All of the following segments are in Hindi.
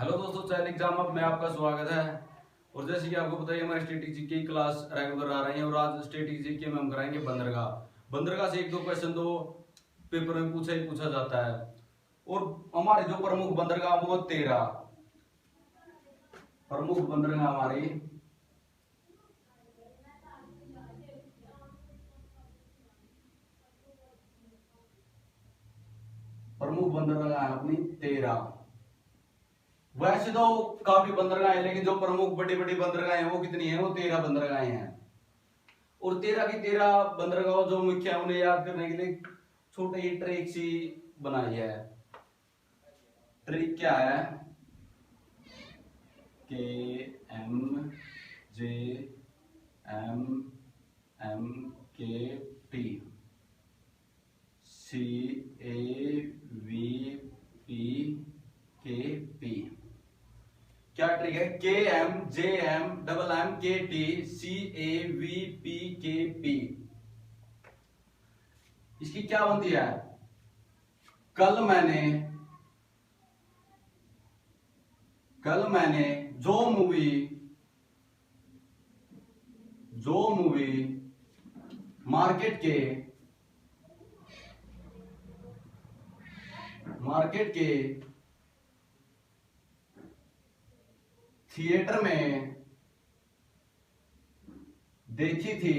हेलो दोस्तों, चैन एग्जाम अब में आपका स्वागत है। और जैसे कि आपको पता है हमारी स्टैटिस्टिक्स की क्लास रेगुलर आ रही है और आज स्टैटिस्टिक्स के में हम कराएंगे बंदरगाह। बंदरगाह से एक दो क्वेश्चन तो पेपर में पूछा जाता है। और हमारे जो प्रमुख बंदरगाह वो 13 प्रमुख बंदरगाह हमारी प्रमुख बंदरगाह है अपनी 13। वैसे तो काफी बंदरगाह है, लेकिन जो प्रमुख बड़ी बड़ी बंदरगाह हैं वो कितनी है? वो 13 बंदरगाह हैं। और 13 की 13 बंदरगाह जो मुख्य है उन्हें याद करने के लिए छोटे ही ट्रिक सी बनाई है। ट्रिक क्या है? KMJMMKT CAVPKP। क्या ट्रिक है? KMJMMKT CAVPKP। इसकी क्या बनती है? कल मैंने जो मूवी मार्केट के थिएटर में देखी थी,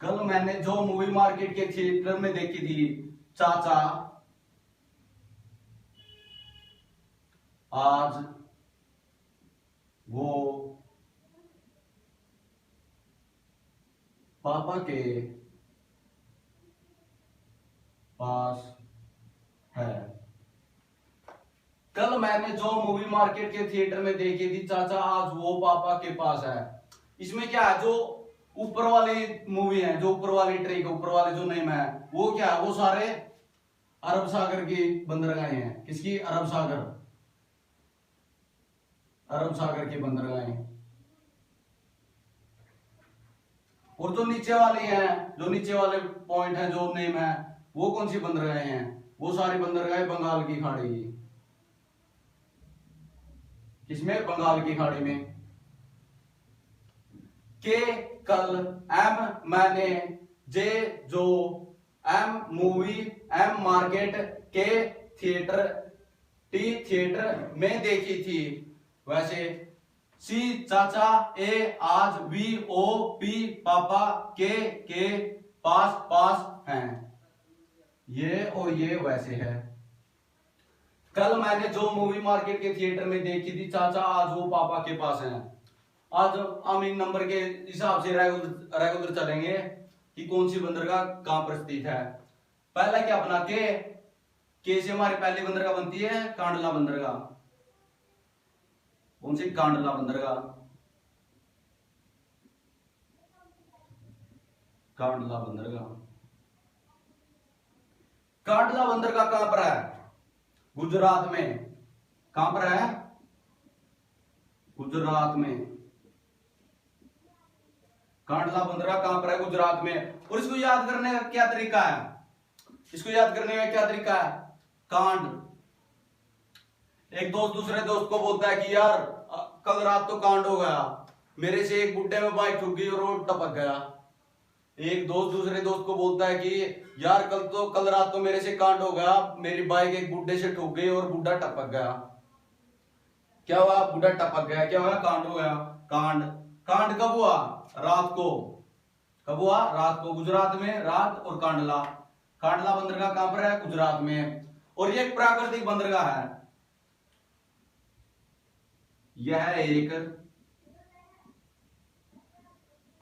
कल मैंने जो मूवी मार्केट के थिएटर में देखी थी चाचा, आज वो पापा के पास है। कल मैंने जो मूवी मार्केट के थिएटर में देखी थी चाचा, आज वो पापा के पास है। इसमें क्या है? जो ऊपर वाली मूवी है, जो ऊपर वाली ट्रिक, ऊपर वाले जो नेम है वो क्या है? वो सारे अरब सागर की बंदरगाहें हैं। किसकी? अरब सागर की बंदरगाहें। और जो नीचे वाले पॉइंट हैं, जो नेम है, वो कौन सी बंदरगाहें हैं? वो सारी बंदरगाहें बंगाल की खाड़ी की। किसमें? बंगाल की खाड़ी में। के कल, एम मैंने, जे जो, एम मूवी, एम मार्केट, के थिएटर, टी थिएटर में देखी थी। वैसे सी चाचा, ए आज, वी ओ पी पापा, के पास हैं। ये और ये वैसे है। कल मैंने जो मूवी मार्केट के थिएटर में देखी थी चाचा, आज वो पापा के पास हैं। आज हम इन नंबर के हिसाब से रेगुलर चलेंगे कि कौन सी बंदरगाह कहां पर स्थित है। पहला क्या अपना के से हमारी पहली बंदरगाह बनती है कांडला बंदरगाह। कौन सी? कांडला बंदरगाह। कांडला बंदरगाह कहां पर है? गुजरात में। कहां पर है? गुजरात में। कांडला बंदरगाह कहां पर है? गुजरात में। और इसको याद करने का क्या तरीका है? कांड। एक दोस्त दूसरे दोस्त को बोलता है कि यार कल रात तो कांड हो गया, मेरे से एक बुड्ढे में बाइक ठुक गई और वो टपक गया। एक दोस्त दूसरे दोस्त को बोलता है कि यार कल रात तो मेरे से कांड हो गया, मेरी बाइक एक बुड्ढे से ठुक गई और बुड्ढा टपक गया। क्या हुआ? बुड्ढा टपक गया। क्या हुआ? कांड हो गया। कांड कब हुआ? रात को। कब हुआ? रात को। गुजरात में रात। और कांडला बंदरगाह कहां पर है? गुजरात में। और ये एक प्राकृतिक बंदरगाह है। यह एक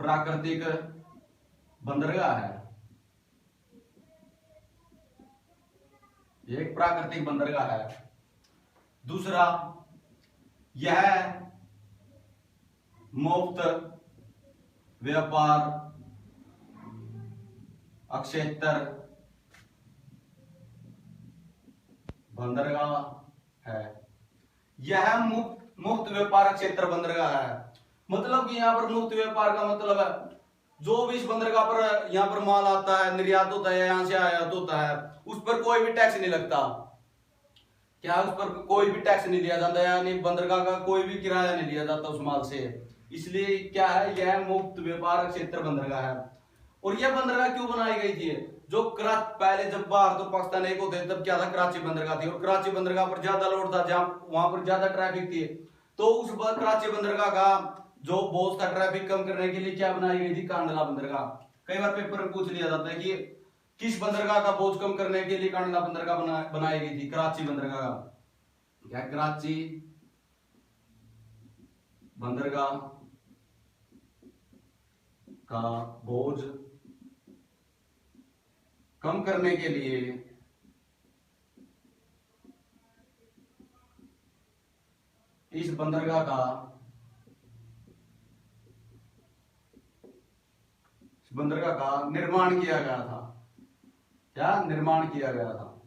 प्राकृतिक बंदरगाह है। एक प्राकृतिक बंदरगाह है। दूसरा, यह मुक्त व्यापार क्षेत्र बंदरगाह है। यह मुक्त व्यापार क्षेत्र बंदरगाह है। मतलब कि यहां पर मुक्त व्यापार का मतलब है जो भी इस बंदरगाह पर यहाँ पर माल आता है, निर्यात होता है, यहाँ से आयात होता है, उस पर कोई भी टैक्स नहीं लगता। क्या उस पर कोई भी टैक्स नहीं लिया जाता, यानी बंदरगाह का कोई भी किराया नहीं लिया जाता उस माल से। इसलिए क्या है, यह मुक्त व्यापार क्षेत्र बंदरगाह है। और यह बंदरगाह क्यों बनाई गई थी? जो पहले जब भारत और पाकिस्तान एक होते तब क्या था, कराची बंदरगाह थी, और कराची बंदरगाह पर ज्यादा लोड था, जहां वहां पर ज्यादा ट्रैफिक थी। तो उस कराची बंदरगाह का जो बोझ था ट्रैफिक कम करने के लिए क्या बनाई गई थी, कांडला बंदरगाह। कई बार पेपर में पूछ लिया जाता है कि किस बंदरगाह का बोझ कम करने के लिए कांडला बंदरगाह बनाई गई थी? कराची बंदरगाह का। क्या कराची बंदरगाह का बोझ कम करने के लिए इस बंदरगाह का निर्माण किया गया था। क्या निर्माण किया गया था?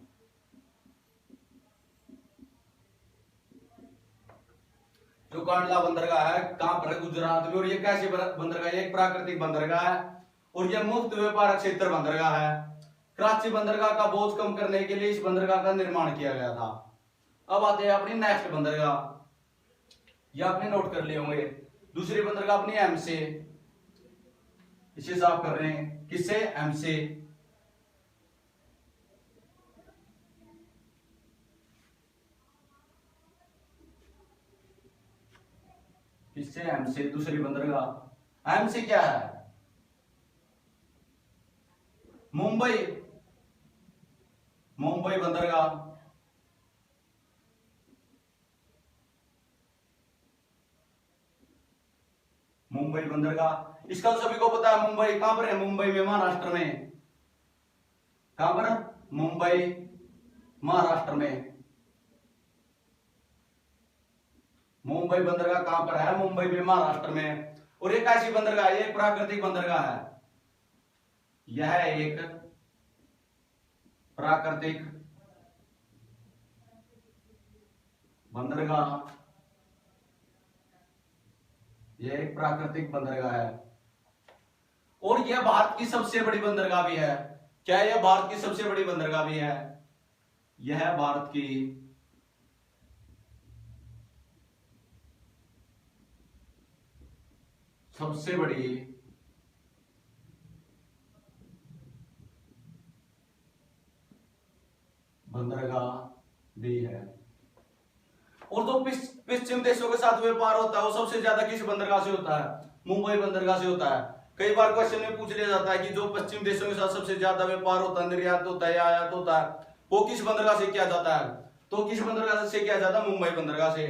जो कांडला बंदरगाह है कहां पर है? गुजरात में। और ये कैसी बंदरगाह है? एक प्राकृतिक बंदरगाह है और यह मुक्त व्यापार क्षेत्र बंदरगाह है। कराची बंदरगाह का बोझ कम करने के लिए इस बंदरगाह का निर्माण किया गया था। अब आते हैं अपनी नेक्स्ट बंदरगाह, यह आपने नोट कर लिए होंगे। दूसरी बंदरगाह अपनी एम से, इसे साफ कर रहे हैं, किससे? एम से। किससे? एम से। दूसरी बंदरगाह एम से क्या है? मुंबई, मुंबई बंदरगाह। मुंबई बंदरगाह, इसका तो सभी को पता है। मुंबई कहां पर है? मुंबई में, महाराष्ट्र में। कहां पर? मुंबई, महाराष्ट्र में। मुंबई बंदरगाह कहां पर है? मुंबई में, महाराष्ट्र में। और एक ऐसी बंदरगाह है, एक प्राकृतिक बंदरगाह है। यह एक प्राकृतिक बंदरगाह, यह एक प्राकृतिक बंदरगाह है और यह भारत की सबसे बड़ी बंदरगाह भी है। क्या यह भारत की सबसे बड़ी बंदरगाह भी है? यह भारत की सबसे बड़ी बंदरगाह भी है। और जो पश्चिम देशों के साथ व्यापार होता है वो सबसे ज्यादा किस बंदरगाह से होता है? मुंबई बंदरगाह से होता है। कई बार क्वेश्चन में पूछ लिया जाता है कि जो पश्चिम देशों के साथ सबसे ज्यादा व्यापार होता है, निर्यात होता है या आयात होता है, वो किस बंदरगाह से किया जाता है? तो किस बंदरगाह से किया जाता है? मुंबई बंदरगाह से।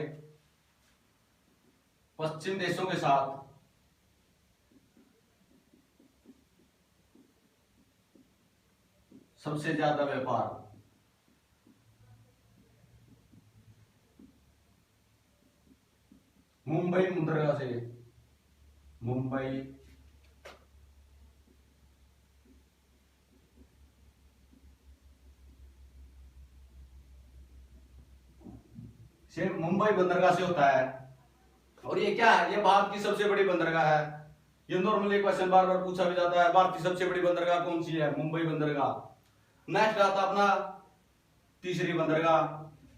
पश्चिम देशों के साथ सबसे ज्यादा व्यापार मुंबई बंदरगाह से। मुंबई मुंबई बंदरगाह से होता है। और ये क्या है? ये भारत की सबसे बड़ी बंदरगाह है। ये नॉर्मली क्वेश्चन बार बार पूछा भी जाता है, भारत की सबसे बड़ी बंदरगाह कौन सी है? मुंबई बंदरगाह। नेक्स्ट आता अपना तीसरी बंदरगाह,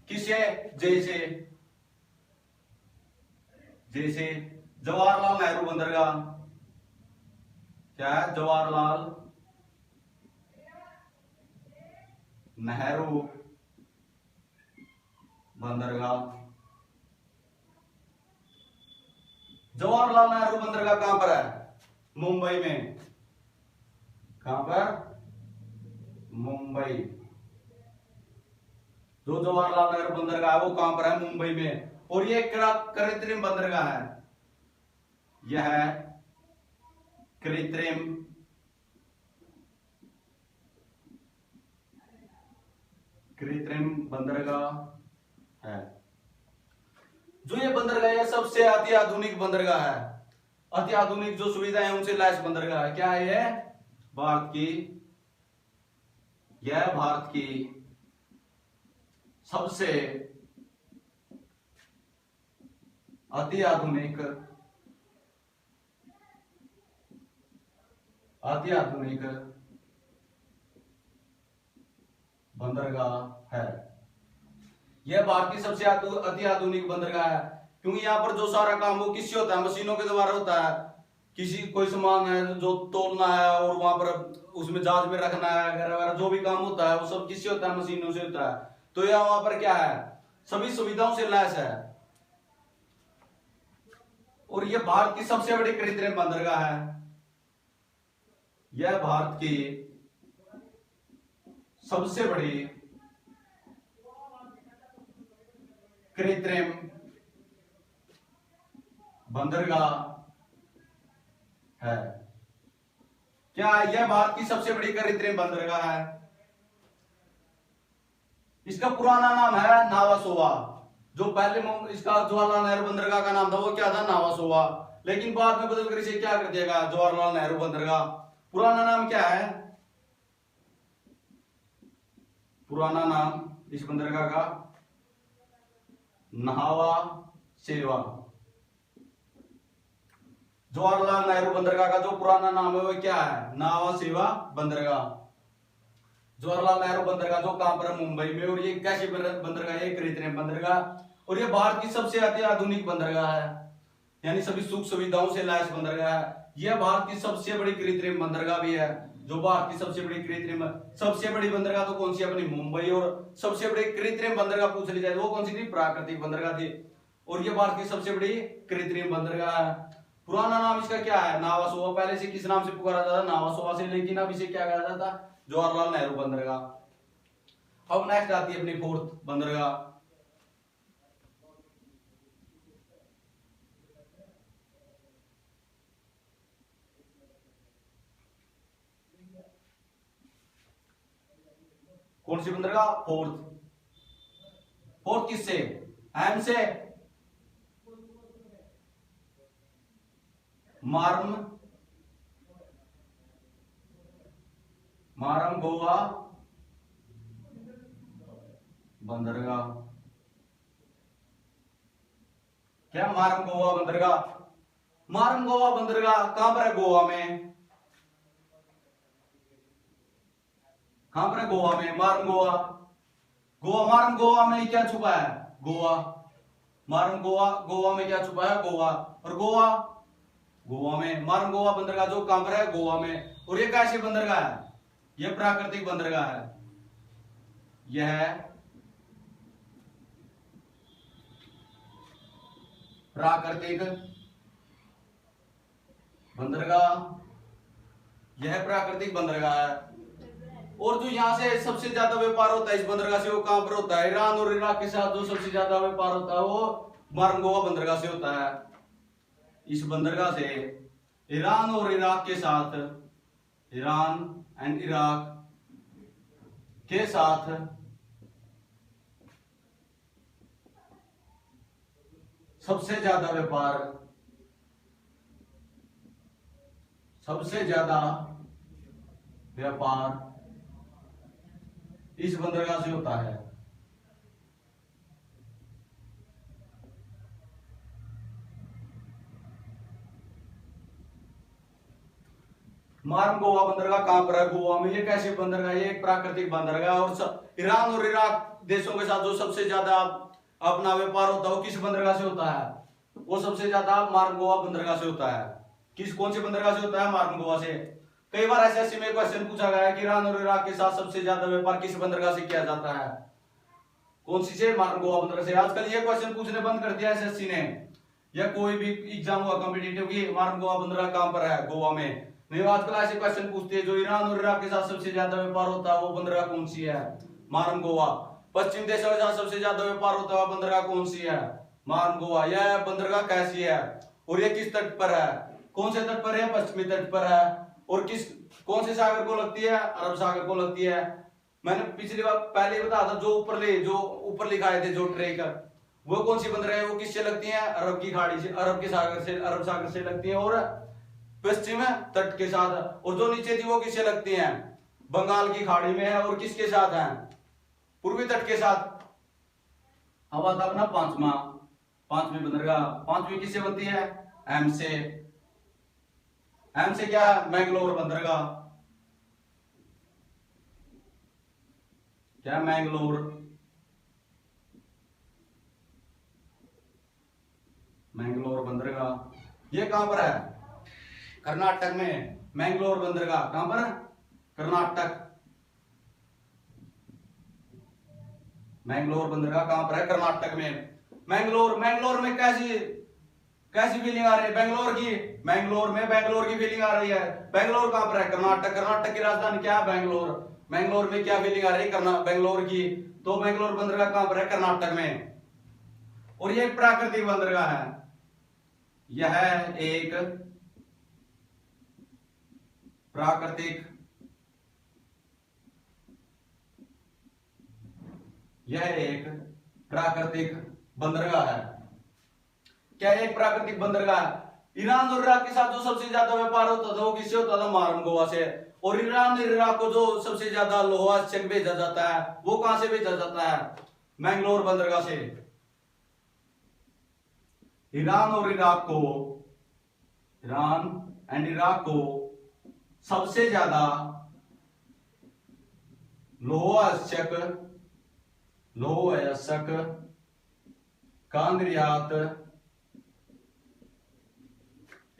किसे? जैसे, जैसे जवाहरलाल नेहरू बंदरगाह। क्या है? जवाहरलाल नेहरू बंदरगाह। जवाहरलाल नेहरू बंदरगाह कहां पर है? मुंबई में। कहां पर? मुंबई। जो जवाहरलाल नेहरू बंदरगाह है वो कहां पर है? मुंबई में। और ये कृत्रिम बंदरगाह है। यह कृत्रिम कृत्रिम बंदरगाह है। जो ये बंदरगाह है सबसे अति आधुनिक बंदरगाह है। अति आधुनिक जो सुविधाएं उनसे लैस बंदरगाह है। क्या है? यह भारत की, यह भारत की सबसे अति आधुनिक अति आधुनिक बंदरगाह है। यह भारत की सबसे अति आधुनिक बंदरगाह है, क्योंकि यहाँ पर जो सारा काम वो किससे होता है, मशीनों के द्वारा होता है। किसी कोई सामान है जो तोलना है और वहां पर उसमें जहाज में रखना है वगैरह, जो भी काम होता है वो सब किससे होता है, मशीनों से होता है। तो यह वहां पर क्या है, सभी सुविधाओं से लैस है। और यह भारत की सबसे बड़ी कृत्रिम बंदरगाह है। यह भारत की सबसे बड़ी कृत्रिम बंदरगाह है। क्या यह भारत की सबसे बड़ी कृत्रिम बंदरगाह है? इसका पुराना नाम है नावासोवा। जो पहले इसका जवाहरलाल नेहरू बंदरगाह का नाम था वो क्या था, नावासोवा। लेकिन बाद में बदलकर इसे क्या कर दिया, जवाहरलाल नेहरू बंदरगाह। पुराना नाम क्या है? पुराना नाम इस बंदरगाह का नावा सेवा। जवाहरलाल नेहरू बंदरगाह का जो पुराना नाम है वो क्या है, नावा सेवा बंदरगाह। जवाहरलाल नेहरू बंदरगाह जो कहां पर है, मुंबई में। और ये कैसी बंदरगाह है, कृत्रिम बंदरगाह। और ये भारत की सबसे अति आधुनिक बंदरगाह है, यानी सभी सुख सुविधाओं से लैस बंदरगाह है। यह भारत की सबसे बड़ी कृत्रिम बंदरगाह भी है। जो भारत की सबसे बड़ी बंदरगाह तो कौन सी, अपनी मुंबई। और सबसे बड़ी कृत्रिम बंदरगाह पूछ ली जाए वो कौन सी थी, प्राकृतिक बंदरगाह थी। और ये भारत की सबसे बड़ी कृत्रिम बंदरगाह है। पुराना नाम इसका क्या है, नावासोवा। पहले से किस नाम से पुकारा जाता था, नावासोवा से, लेकिन अब इसे क्या कहा जाता था, जवाहरलाल नेहरू बंदरगाह। अब नेक्स्ट आती है अपनी फोर्थ बंदरगाह। कौन सी बंदरगाह, फोर्थ किससे, एम से, मारम गोवा बंदरगाह। क्या, मारम गोवा बंदरगाह। मारम गोवा बंदरगाह कहां पर है, गोवा में। कहां पर है, गोवा में। मारम गोवा में क्या छुपा है, गोवा। मारम गोवा में क्या छुपा है, गोवा। और गोवा में मारम गोवा बंदरगाह जो कहां पर है, गोवा में। और ये कैसी बंदरगाह है, यह प्राकृतिक बंदरगाह है। यह प्राकृतिक बंदरगाह है। और जो यहां से सबसे ज्यादा व्यापार होता है इस बंदरगाह से, वो कहां पर होता है, ईरान और इराक के साथ जो सबसे ज्यादा व्यापार होता है वो मारम गोवा बंदरगाह से होता है। इस बंदरगाह से ईरान और इराक के साथ, ईरान एंड इराक के साथ सबसे ज्यादा व्यापार इस बंदरगाह से होता है। मारम गोवा बंदरगाह कहां पर है, गोवा में। ये कैसी बंदरगाह, ये एक प्राकृतिक बंदरगाह। और ईरान और इराक देशों के साथ जो सबसे ज्यादा अपना व्यापार होता है वो किस बंदरगाह से होता है, वो सबसे ज्यादा मारम गोवा बंदरगाह से होता है। कौन सी बंदरगाह से होता है, मारम गोवा से। कई बार एसएससी में क्वेश्चन पूछा गया है कि ईरान और इराक के साथ सबसे ज्यादा व्यापार किस बंदरगाह से किया जाता है, कौन सी से, मारम गोवा बंदरगाह से। आजकल ये क्वेश्चन पूछने बंद कर दिया एसएससी ने, या कोई भी एग्जाम हुआ कॉम्पिटिटिव की, मारम गोवा बंदरगाह कहां पर है, गोवा में। नहीं, आजकल ऐसे क्वेश्चन पूछते हैं जो ईरान और इराक के साथ सबसे ज्यादा व्यापार होता है वो बंदरगाह कौन सी है, मारम गोवा। पश्चिम देशों के साथ सबसे ज्यादा व्यापार होता है बंदरगाह कौन सी है, मारम गोवा। यह बंदरगाह कैसी है और ये किस तट पर है, कौन से तट पर है, पश्चिमी तट पर है। और कौन से सागर को लगती है, अरब सागर को लगती है। मैंने पिछली बार पहले बताया था, जो ऊपर लिखाए थे जो ट्रेक, वो कौन सी बंदरगाह है, वो किससे लगती है, अरब की खाड़ी से, अरब सागर से लगती है और पश्चिम तट के साथ। और जो नीचे थी वो किससे लगती हैं, बंगाल की खाड़ी में है और किसके साथ है, पूर्वी तट के साथ। अब आता अपना पांचवी बंदरगाह। पांचवी किससे बनती है, एम से। एम से क्या है, मैंगलोर बंदरगाह। क्या, मैंगलोर, मैंगलोर बंदरगाह। ये कहां पर है, कर्नाटक में। मैंगलोर बंदरगाह कहां पर, कर्नाटक। मैंगलोर बंदरगाह कहां पर है, कर्नाटक में। मैंगलोर, मैंगलोर में कैसी कैसी फीलिंग आ रही है बैंगलोर की, मैंगलोर में बैंगलोर की फीलिंग आ रही है। बैंगलोर कहां पर है, कर्नाटक। कर्नाटक की राजधानी क्या है, बैंगलोर। बैंगलोर में क्या फीलिंग आ रही है, बैंगलोर की। तो बैंगलोर बंदरगाह कहां पर है, कर्नाटक में। और ये एक प्राकृतिक बंदरगाह है। यह एक प्राकृतिक, यह एक प्राकृतिक बंदरगाह है। क्या एक प्राकृतिक बंदरगाह है। ईरान और इराक के साथ जो सबसे ज्यादा व्यापार होता था वो किससे होता था, मारम गोवा से। और ईरान और इराक को जो सबसे ज्यादा लोहा चेक भेजा जाता है वो कहां से भेजा जाता है, मैंगलोर बंदरगाह से। ईरान और इराक को, ईरान एंड इराक को सबसे ज्यादा लोहाश्चक का निर्यात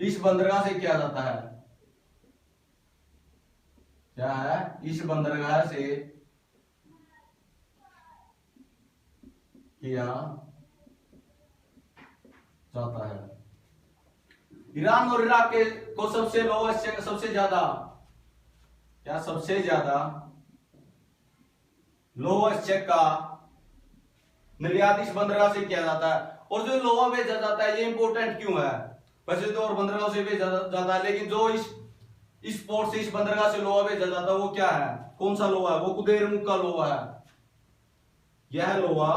इस बंदरगाह से किया जाता है। क्या है, इस बंदरगाह से किया जाता है। ईरान और इराक के को सबसे लोएस्ट, सबसे ज्यादा, क्या सबसे ज्यादा लोएस्ट चेक का निर्यात इस बंदरगाह से किया जाता है। और जो लोहा भेजा जाता है ये इंपोर्टेंट क्यों है, वैसे तो और बंदरगाह से भेजा जाता है, लेकिन जो इस पोर्ट से, इस बंदरगाह से लोहा भेजा जाता है वो क्या है, कौन सा लोहा है, वो कुदेरमुख का लोहा है। यह लोहा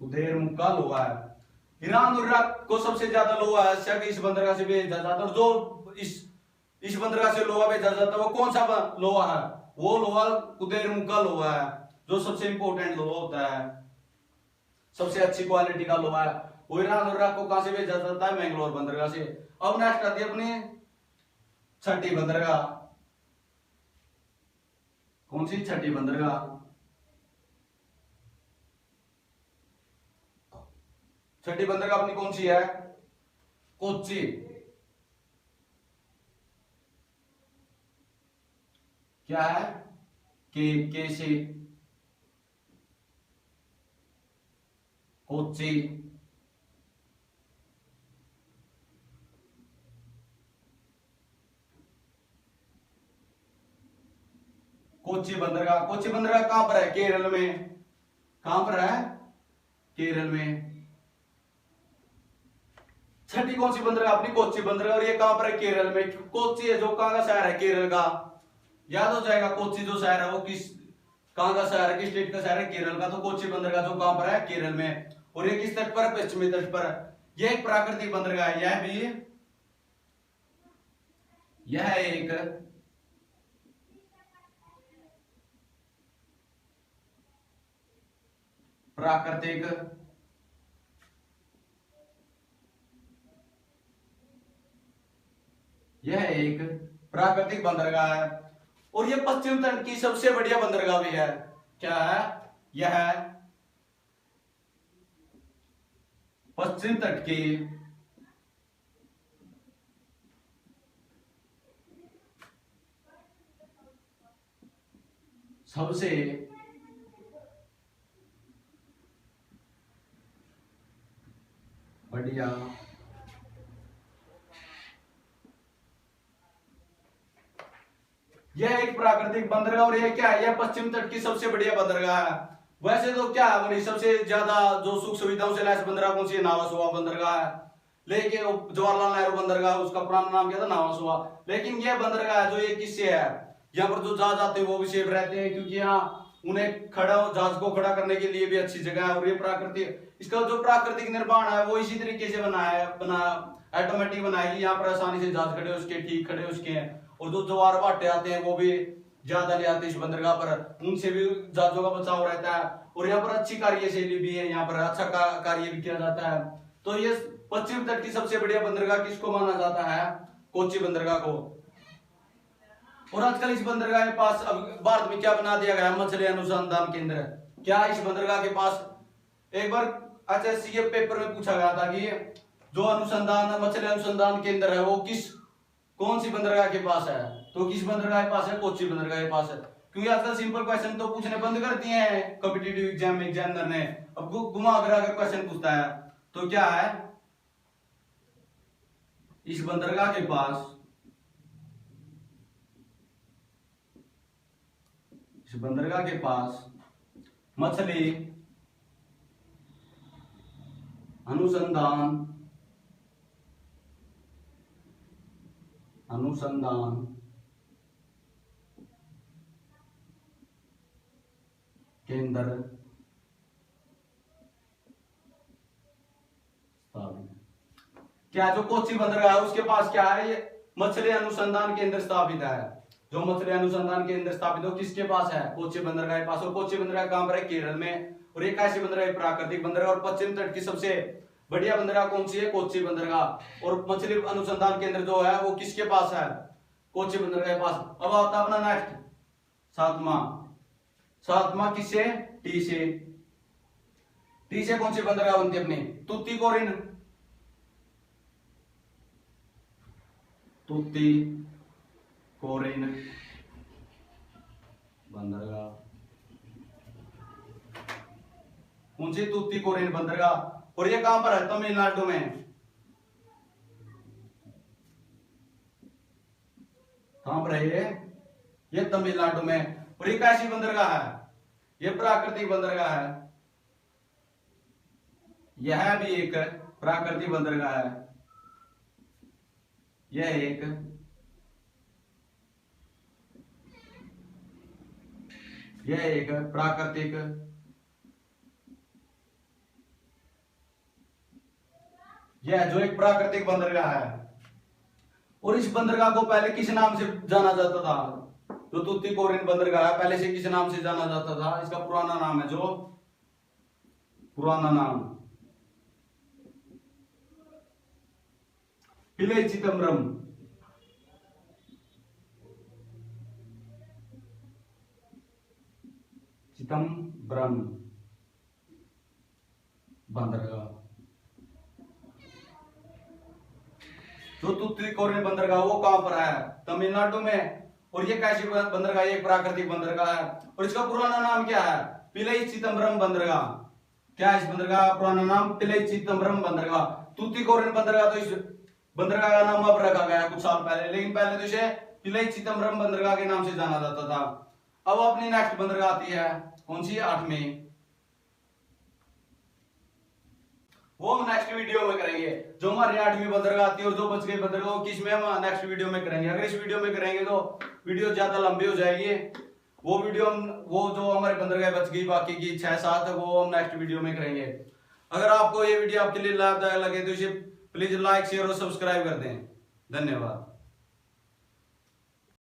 कुदेरमुख का लोहा है। ईरान और इराक को सबसे ज्यादा लोहा है इस बंदरगाह से भेजा जाता है। और जो इस बंदरगाह से लोहा भेजा जाता है वो कौन सा लोहा है, वो लोहा कुदेरमुख का लोहा है, जो सबसे इंपोर्टेंट लोहा होता है, सबसे अच्छी क्वालिटी का लोहा है। वो ईरान और इराक को कहां से भेजा जाता है, मैंगलोर बंदरगाह से। अब नेक्स्ट आती है अपनी छठी बंदरगाह। कौन सी, छठी बंदरगाह। छठी बंदरगाह अपनी कौन सी है, कोच्चि। क्या है, के से कोच्चि। कोच्चि बंदरगाह, कोच्चि बंदरगाह कहां पर है, केरल में। कहां पर है, केरल में। छठी कौन सी बंदरगाह, अपनी कोच्चि बंदरगाह। और ये कहां पर है, केरल में। कोच्चि है जो कहां का शहर है, केरल का। याद हो जाएगा, कोच्चि जो शहर है वो कहां का शहर है, किस स्टेट का शहर है, केरल का। तो कोच्चि बंदरगाह जो कहां पर है, केरल में। और ये किस तट पर, पश्चिमी तट पर। यह एक प्राकृतिक बंदरगाह है। यह एक प्राकृतिक बंदरगाह है। और यह पश्चिम तट की सबसे बढ़िया बंदरगाह भी है। क्या है, यह पश्चिम तट की सबसे बढ़िया यह एक प्राकृतिक बंदरगाह। और यह क्या है, यह पश्चिम तट की सबसे बढ़िया बंदरगाह है। वैसे तो क्या है, सबसे ज्यादा जो सुख सुविधाओं से लैस बंदरगाह कौन सी है, नावासुआ बंदरगाह है। लेकिन जवाहरलाल नेहरू बंदरगाह, उसका पुराना नाम क्या था, नावासुआ। लेकिन यह बंदरगाह है जो ये किससे है, यहाँ पर जो जहाज आते हैं वो भी सेफ रहते हैं, क्योंकि यहाँ उन्हें जहाज को खड़ा करने के लिए भी अच्छी जगह है। और ये प्राकृतिक, इसका जो प्राकृतिक निर्माण है वो इसी तरीके से बना ऑटोमेटिक बनाएगी, यहाँ पर आसानी से जहाज खड़े उसके, ठीक खड़े उसके हैं। और जो ज्वार भाटे आते हैं वो भी ज्यादा नहीं आते इस बंदरगाह पर, उनसे भी जहाजों का बचाव रहता है। और यहाँ पर अच्छी कार्यशैली भी है, यहाँ पर अच्छा कार्य भी किया जाता है। तो ये पश्चिम तट की सबसे बढ़िया बंदरगाह किसको माना जाता है? कोच्चि बंदरगाह को। और आजकल इस बंदरगाह के पास अब भारत में क्या बना दिया गया? मछली अनुसंधान केंद्र। क्या इस बंदरगाह के पास एक बार HSC के पेपर में पूछा गया था कि जो अनुसंधान मछली अनुसंधान केंद्र है वो कौन सी बंदरगाह के पास है? तो किस बंदरगाह के पास है? कोच्चि बंदरगाह के पास है। क्योंकि आजकल सिंपल क्वेश्चन तो पूछने बंद कर दिए हैं कॉम्पिटिटिव एग्जाम में एग्जामिनर ने। अब घुमा कर अगर क्वेश्चन पूछता है तो क्या है? इस बंदरगाह के पास, इस बंदरगाह के पास मछली अनुसंधान केंद्र स्थापित। क्या जो कोच्चि बंदरगाह है उसके पास क्या है? ये मछली अनुसंधान केंद्र स्थापित है। जो मछली अनुसंधान केंद्र स्थापित हो किसके पास है? कोच्चि बंदरगाह के पास। और कोच्चि बंदरगाह कहां पर है? केरल में। और एक ऐसी बंदरगाह प्राकृतिक बंदरगाह। और पश्चिम तट की सबसे बढ़िया बंदरगाह कौन सी है? कोच्चि बंदरगाह। और मछली अनुसंधान केंद्र जो है वो किसके पास है? कोच्चि बंदरगाह के पास। अब आता अपना नेक्स्ट सातवां किससे? टी से। टी से कौन सी बंदरगाह बनती है अपनी? तूतीकोरिन बंदरगाह। कौन सी? तूतीकोरिन बंदरगाह। और ये कहां पर है? तमिलनाडु में। कहां पर है ये तमिलनाडु में। और ये कैसी बंदरगाह है? ये प्राकृतिक बंदरगाह है। यह भी एक प्राकृतिक बंदरगाह है। यह एक प्राकृतिक जो एक प्राकृतिक बंदरगाह है। और इस बंदरगाह को पहले किस नाम से जाना जाता था? जो तूतीकोरिन बंदरगाह है पहले से किस नाम से जाना जाता था? इसका पुराना नाम है, जो पुराना नाम पिलई चिदम्बरम बंदरगाह। जो तूतीकोरिन बंदरगाह वो कहां पर है? तमिलनाडु में। और ये कैसी बंदरगाह? ये प्राकृतिक बंदरगाह है। और इसका पुराना नाम क्या है? पिलई चिदम्बरम बंदरगाह। क्या है इस बंदरगाह का पुराना नाम? पिलई चिदम्बरम बंदरगाह। तूतीकोरिन बंदरगाह तो इस बंदरगाह का नाम अब रखा गया कुछ साल पहले, लेकिन पहले तो इसे पिलई चिदम्बरम बंदरगाह के नाम से जाना जाता था। अब अपनी नेक्स्ट बंदरगाह आती है कौन सी? 8वीं। वो हम नेक्स्ट वीडियो में करेंगे। जो हमारी 8वीं बंदरगाह आती है और जो बच गई बंदरगाह वो किस में हम नेक्स्ट वीडियो में करेंगे। अगर इस वीडियो में करेंगे तो वीडियो ज्यादा लंबी हो जाएगी। वो जो हमारे बंदरगाह बच गई बाकी की 6-7 वो हम नेक्स्ट वीडियो में करेंगे। अगर आपको ये वीडियो आपके लिए लाभदायक लगे तो इसे प्लीज लाइक शेयर और सब्सक्राइब कर दें। धन्यवाद।